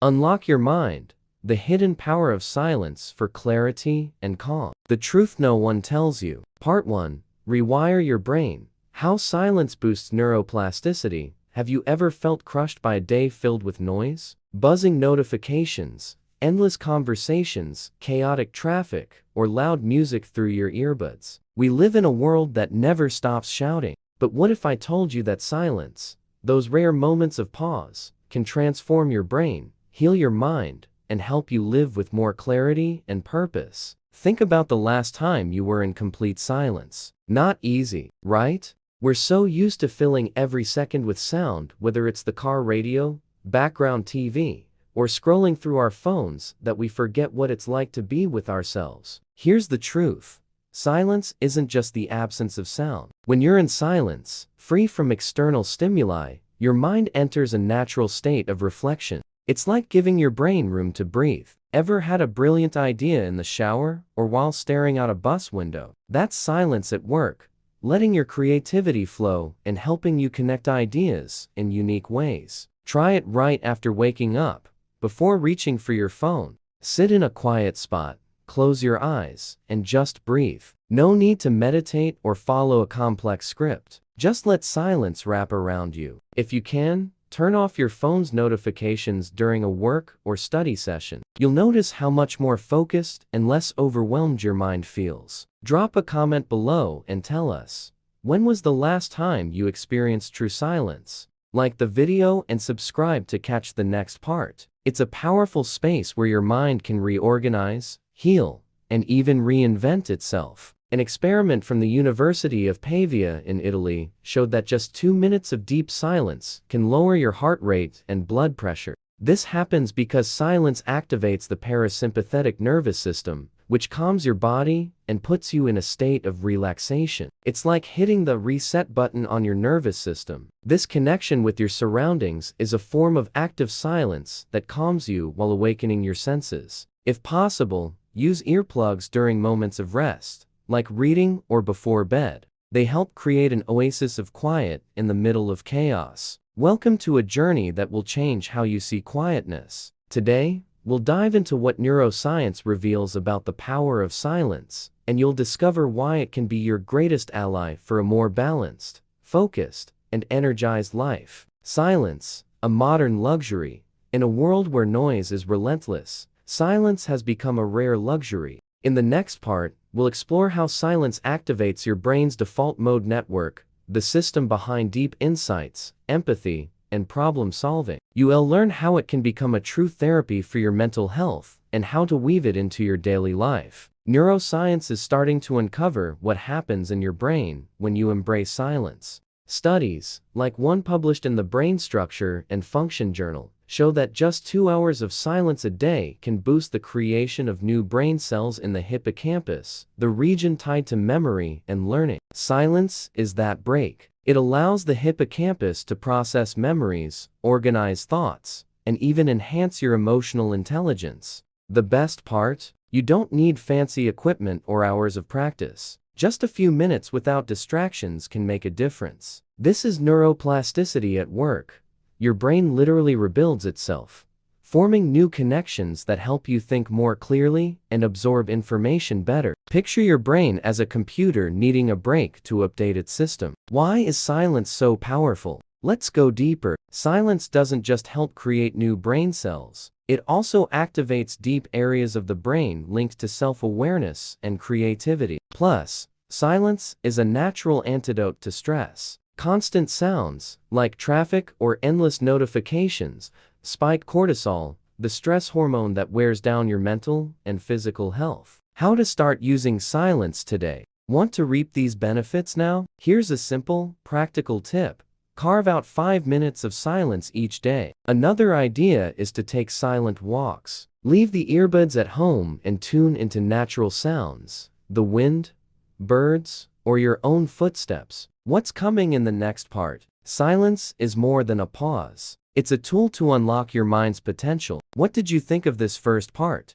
Unlock your mind, the hidden power of silence for clarity and calm. The truth no one tells you. Part 1. Rewire your brain. How silence boosts neuroplasticity. Have you ever felt crushed by a day filled with noise? Buzzing notifications, endless conversations, chaotic traffic, or loud music through your earbuds. We live in a world that never stops shouting. But what if I told you that silence, those rare moments of pause, can transform your brain, heal your mind, and help you live with more clarity and purpose? Think about the last time you were in complete silence. Not easy, right? We're so used to filling every second with sound, whether it's the car radio, background TV, or scrolling through our phones, that we forget what it's like to be with ourselves. Here's the truth. Silence isn't just the absence of sound. When you're in silence, free from external stimuli, your mind enters a natural state of reflection. It's like giving your brain room to breathe. Ever had a brilliant idea in the shower or while staring out a bus window? That's silence at work, letting your creativity flow and helping you connect ideas in unique ways. Try it right after waking up, before reaching for your phone. Sit in a quiet spot, close your eyes, and just breathe. No need to meditate or follow a complex script. Just let silence wrap around you. If you can, turn off your phone's notifications during a work or study session. You'll notice how much more focused and less overwhelmed your mind feels. Drop a comment below and tell us, when was the last time you experienced true silence? Like the video and subscribe to catch the next part. It's a powerful space where your mind can reorganize, heal, and even reinvent itself. An experiment from the University of Pavia in Italy showed that just 2 minutes of deep silence can lower your heart rate and blood pressure. This happens because silence activates the parasympathetic nervous system, which calms your body and puts you in a state of relaxation. It's like hitting the reset button on your nervous system. This connection with your surroundings is a form of active silence that calms you while awakening your senses. If possible, use earplugs during moments of rest, like reading or before bed. They help create an oasis of quiet in the middle of chaos. Welcome to a journey that will change how you see quietness. Today, we'll dive into what neuroscience reveals about the power of silence, and you'll discover why it can be your greatest ally for a more balanced, focused, and energized life. Silence, a modern luxury. In a world where noise is relentless, silence has become a rare luxury. In the next part, we'll explore how silence activates your brain's default mode network, the system behind deep insights, empathy, and problem solving. You'll learn how it can become a true therapy for your mental health and how to weave it into your daily life. Neuroscience is starting to uncover what happens in your brain when you embrace silence. Studies, like one published in the Brain Structure and Function Journal, show that just 2 hours of silence a day can boost the creation of new brain cells in the hippocampus, the region tied to memory and learning. Silence is that break. It allows the hippocampus to process memories, organize thoughts, and even enhance your emotional intelligence. The best part? You don't need fancy equipment or hours of practice. Just a few minutes without distractions can make a difference. This is neuroplasticity at work. Your brain literally rebuilds itself, forming new connections that help you think more clearly and absorb information better. Picture your brain as a computer needing a break to update its system. Why is silence so powerful? Let's go deeper. Silence doesn't just help create new brain cells. It also activates deep areas of the brain linked to self-awareness and creativity. Plus, silence is a natural antidote to stress. Constant sounds, like traffic or endless notifications, spike cortisol, the stress hormone that wears down your mental and physical health. How to start using silence today? Want to reap these benefits now? Here's a simple, practical tip. Carve out 5 minutes of silence each day. Another idea is to take silent walks. Leave the earbuds at home and tune into natural sounds, the wind, birds, or your own footsteps. What's coming in the next part? Silence is more than a pause. It's a tool to unlock your mind's potential. What did you think of this first part?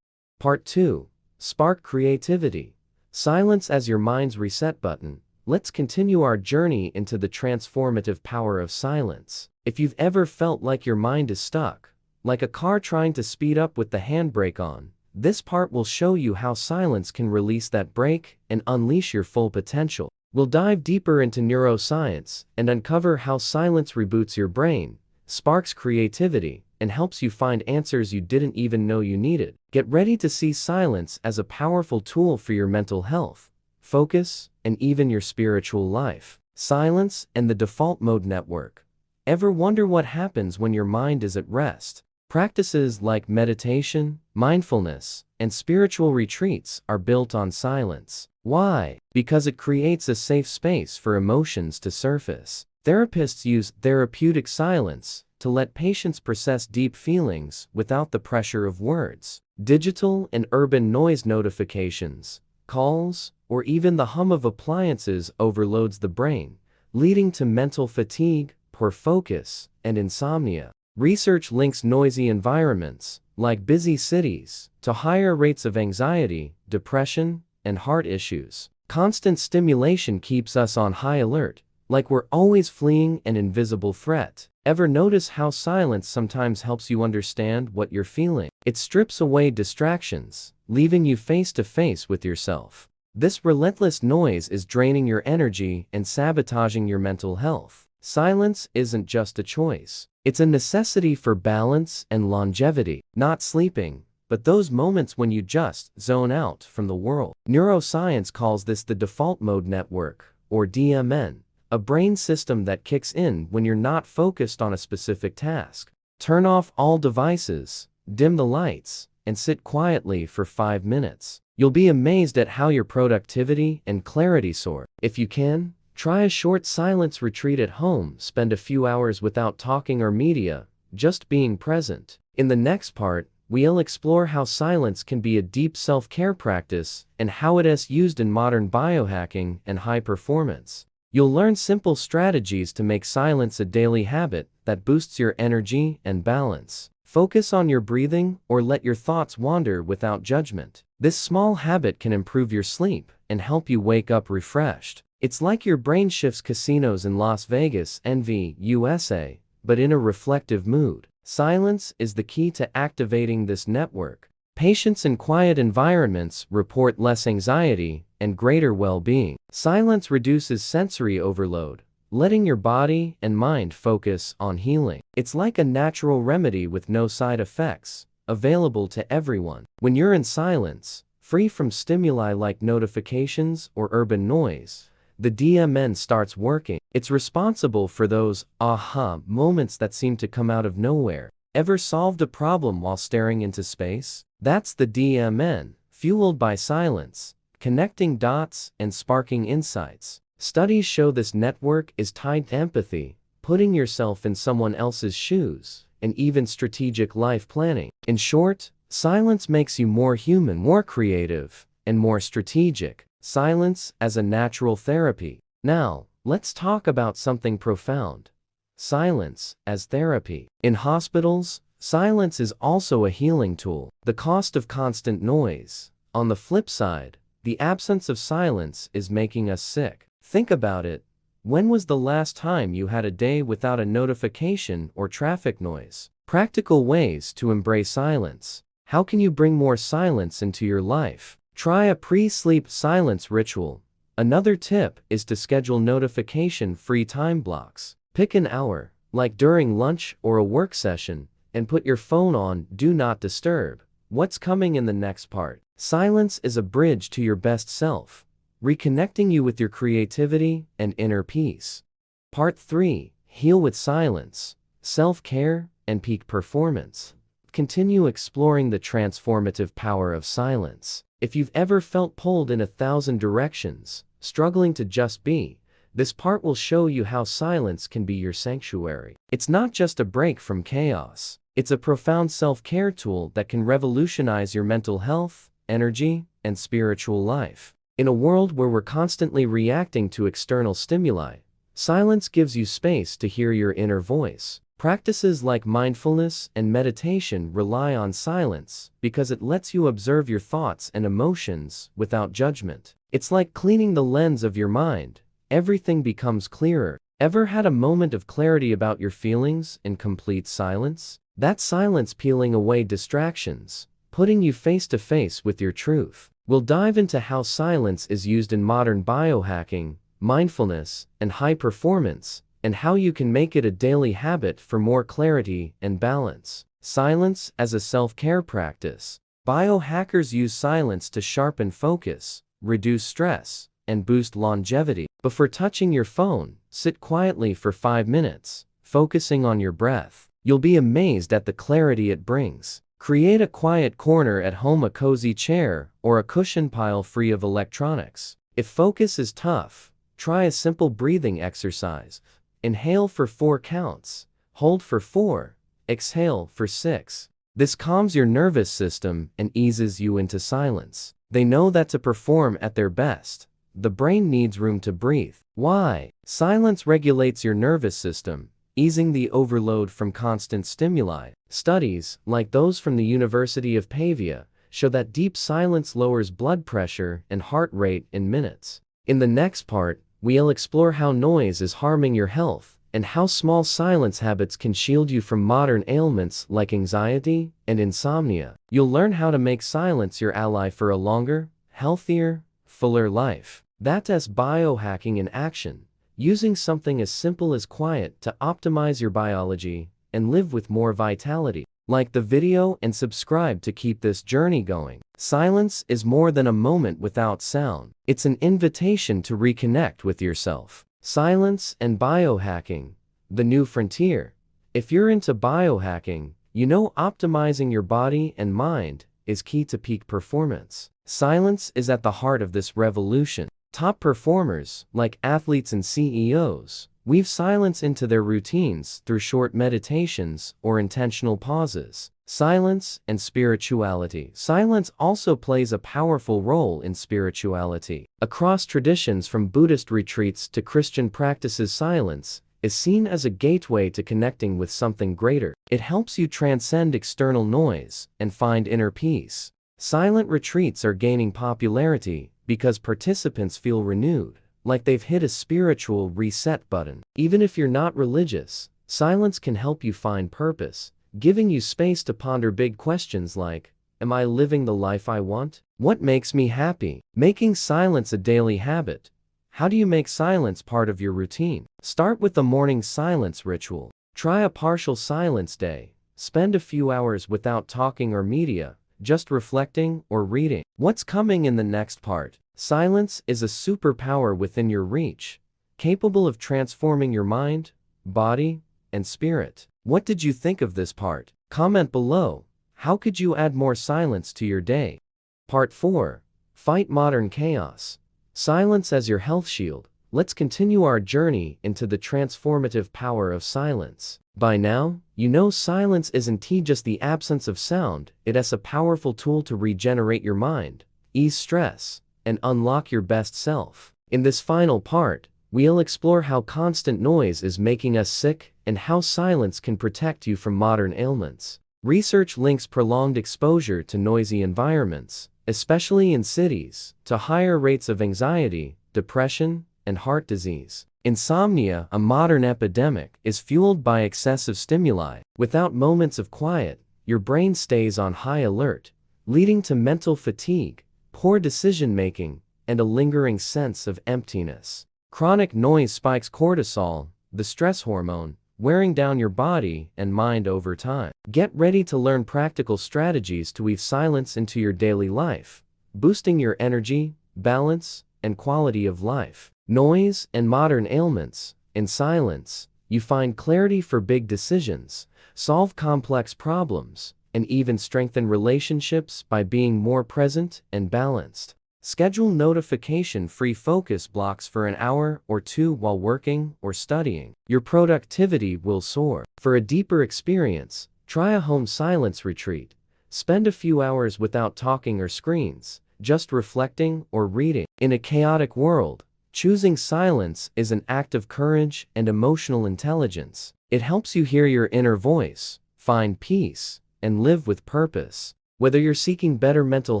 Part 2. Spark creativity. Silence as your mind's reset button. Let's continue our journey into the transformative power of silence. If you've ever felt like your mind is stuck, like a car trying to speed up with the handbrake on. This part will show you how silence can release that brake and unleash your full potential. We'll dive deeper into neuroscience and uncover how silence reboots your brain, sparks creativity, and helps you find answers you didn't even know you needed. Get ready to see silence as a powerful tool for your mental health, focus, and even your spiritual life. Silence and the default mode network. Ever wonder what happens when your mind is at rest? Practices like meditation, mindfulness, and spiritual retreats are built on silence. Why? Because it creates a safe space for emotions to surface. Therapists use therapeutic silence to let patients process deep feelings without the pressure of words. Digital and urban noise notifications, calls, or even the hum of appliances overloads the brain, leading to mental fatigue, poor focus, and insomnia. Research links noisy environments, like busy cities, to higher rates of anxiety, depression, and heart issues. Constant stimulation keeps us on high alert, like we're always fleeing an invisible threat. Ever notice how silence sometimes helps you understand what you're feeling? It strips away distractions, leaving you face to face with yourself. This relentless noise is draining your energy and sabotaging your mental health. Silence isn't just a choice. It's a necessity for balance and longevity. Not sleeping, but those moments when you just zone out from the world. Neuroscience calls this the default mode network, or DMN, a brain system that kicks in when you're not focused on a specific task. Turn off all devices, dim the lights, and sit quietly for 5 minutes. You'll be amazed at how your productivity and clarity soar. If you can, try a short silence retreat at home. Spend a few hours without talking or media, just being present. In the next part, we'll explore how silence can be a deep self-care practice and how it is used in modern biohacking and high performance. You'll learn simple strategies to make silence a daily habit that boosts your energy and balance. Focus on your breathing or let your thoughts wander without judgment. This small habit can improve your sleep and help you wake up refreshed. It's like your brain shifts casinos in Las Vegas, NV, USA, but in a reflective mood. Silence is the key to activating this network. Patients in quiet environments report less anxiety and greater well-being. Silence reduces sensory overload, letting your body and mind focus on healing. It's like a natural remedy with no side effects, available to everyone. When you're in silence, free from stimuli like notifications or urban noise, the DMN starts working. It's responsible for those aha moments that seem to come out of nowhere. Ever solved a problem while staring into space? That's the DMN, fueled by silence, connecting dots and sparking insights. Studies show this network is tied to empathy, putting yourself in someone else's shoes, and even strategic life planning. In short, silence makes you more human, more creative, and more strategic. Silence as a natural therapy. Now, let's talk about something profound. Silence as therapy. In hospitals, silence is also a healing tool. The cost of constant noise. On the flip side, the absence of silence is making us sick. Think about it. When was the last time you had a day without a notification or traffic noise? Practical ways to embrace silence. How can you bring more silence into your life? Try a pre-sleep silence ritual. Another tip is to schedule notification-free time blocks. Pick an hour, like during lunch or a work session, and put your phone on Do Not Disturb. What's coming in the next part? Silence is a bridge to your best self, reconnecting you with your creativity and inner peace. Part 3. Heal with silence, self-care, and peak performance. Continue exploring the transformative power of silence. If you've ever felt pulled in 1,000 directions, struggling to just be, this part will show you how silence can be your sanctuary. It's not just a break from chaos. It's a profound self-care tool that can revolutionize your mental health, energy, and spiritual life. In a world where we're constantly reacting to external stimuli, silence gives you space to hear your inner voice. Practices like mindfulness and meditation rely on silence because it lets you observe your thoughts and emotions without judgment. It's like cleaning the lens of your mind. Everything becomes clearer. Ever had a moment of clarity about your feelings in complete silence? That silence peeling away distractions, putting you face to face with your truth. We'll dive into how silence is used in modern biohacking, mindfulness, and high performance, and how you can make it a daily habit for more clarity and balance. Silence as a self-care practice. Biohackers use silence to sharpen focus, reduce stress, and boost longevity. Before touching your phone, sit quietly for 5 minutes, focusing on your breath. You'll be amazed at the clarity it brings. Create a quiet corner at home, a cozy chair, or a cushion pile free of electronics. If focus is tough, try a simple breathing exercise. Inhale for 4 counts, hold for 4, exhale for 6. This calms your nervous system and eases you into silence. They know that to perform at their best, the brain needs room to breathe. Why? Silence regulates your nervous system, easing the overload from constant stimuli. Studies, like those from the University of Pavia, show that deep silence lowers blood pressure and heart rate in minutes. In the next part, we'll explore how noise is harming your health, and how small silence habits can shield you from modern ailments like anxiety and insomnia. You'll learn how to make silence your ally for a longer, healthier, fuller life. That's biohacking in action, using something as simple as quiet to optimize your biology and live with more vitality. Like the video and subscribe to keep this journey going. Silence is more than a moment without sound. It's an invitation to reconnect with yourself. Silence and biohacking, the new frontier. If you're into biohacking, you know optimizing your body and mind is key to peak performance. Silence is at the heart of this revolution. Top performers, like athletes and CEOs, weave silence into their routines through short meditations or intentional pauses. Silence and spirituality. Silence also plays a powerful role in spirituality. Across traditions from Buddhist retreats to Christian practices, silence is seen as a gateway to connecting with something greater. It helps you transcend external noise and find inner peace. Silent retreats are gaining popularity because participants feel renewed, like they've hit a spiritual reset button. Even if you're not religious, silence can help you find purpose, giving you space to ponder big questions like, am I living the life I want? What makes me happy? Making silence a daily habit. How do you make silence part of your routine? Start with the morning silence ritual. Try a partial silence day. Spend a few hours without talking or media, just reflecting or reading. What's coming in the next part? Silence is a superpower within your reach, capable of transforming your mind, body, and spirit. What did you think of this part? Comment below. How could you add more silence to your day? Part 4. Fight modern chaos. Silence as your health shield. Let's continue our journey into the transformative power of silence. By now, you know silence isn't just the absence of sound. It's a powerful tool to regenerate your mind, ease stress, and unlock your best self. In this final part, we'll explore how constant noise is making us sick and how silence can protect you from modern ailments. Research links prolonged exposure to noisy environments, especially in cities, to higher rates of anxiety, depression, and heart disease. Insomnia, a modern epidemic, is fueled by excessive stimuli. Without moments of quiet, your brain stays on high alert, leading to mental fatigue, poor decision-making, and a lingering sense of emptiness. Chronic noise spikes cortisol, the stress hormone, wearing down your body and mind over time. Get ready to learn practical strategies to weave silence into your daily life, boosting your energy, balance, and quality of life. Noise and modern ailments. In silence, you find clarity for big decisions, solve complex problems, and even strengthen relationships by being more present and balanced. Schedule notification-free focus blocks for an hour or 2 while working or studying. Your productivity will soar. For a deeper experience, try a home silence retreat. Spend a few hours without talking or screens, just reflecting or reading. In a chaotic world, choosing silence is an act of courage and emotional intelligence. It helps you hear your inner voice, find peace, and live with purpose. Whether you're seeking better mental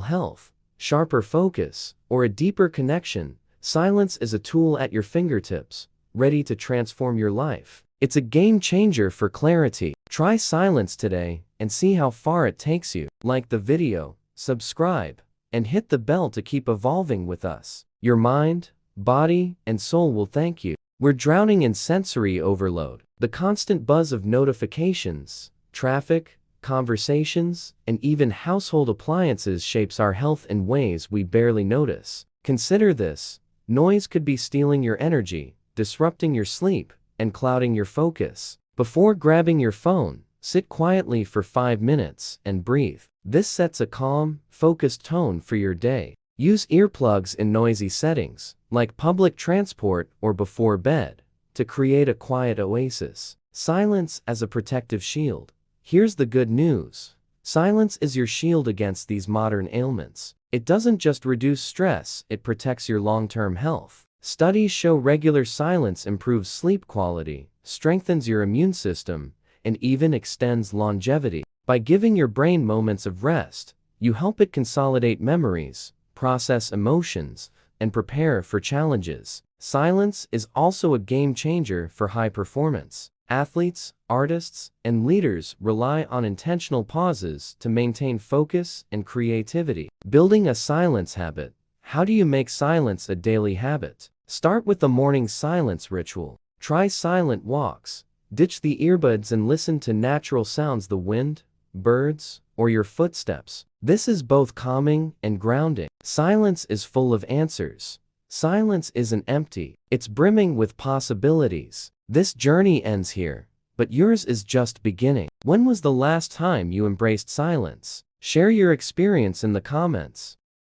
health, sharper focus, or a deeper connection, silence is a tool at your fingertips, ready to transform your life. It's a game changer for clarity. Try silence today and see how far it takes you. Like the video, subscribe, and hit the bell to keep evolving with us. Your mind, body, and soul will thank you. We're drowning in sensory overload. The constant buzz of notifications, traffic, conversations, and even household appliances shapes our health in ways we barely notice. Consider this: noise could be stealing your energy, disrupting your sleep, and clouding your focus. Before grabbing your phone, sit quietly for 5 minutes and breathe. This sets a calm, focused tone for your day. Use earplugs in noisy settings, like public transport or before bed, to create a quiet oasis. Silence as a protective shield. Here's the good news: silence is your shield against these modern ailments. It doesn't just reduce stress, it protects your long-term health. Studies show regular silence improves sleep quality, strengthens your immune system, and even extends longevity. By giving your brain moments of rest, you help it consolidate memories, process emotions, and prepare for challenges. Silence is also a game changer for high performance. Athletes, artists, and leaders rely on intentional pauses to maintain focus and creativity. Building a silence habit. How do you make silence a daily habit? Start with the morning silence ritual. Try silent walks. Ditch the earbuds and listen to natural sounds: the wind, birds, or your footsteps. This is both calming and grounding. Silence is full of answers. Silence isn't empty, it's brimming with possibilities. This journey ends here, but yours is just beginning. When was the last time you embraced silence? Share your experience in the comments.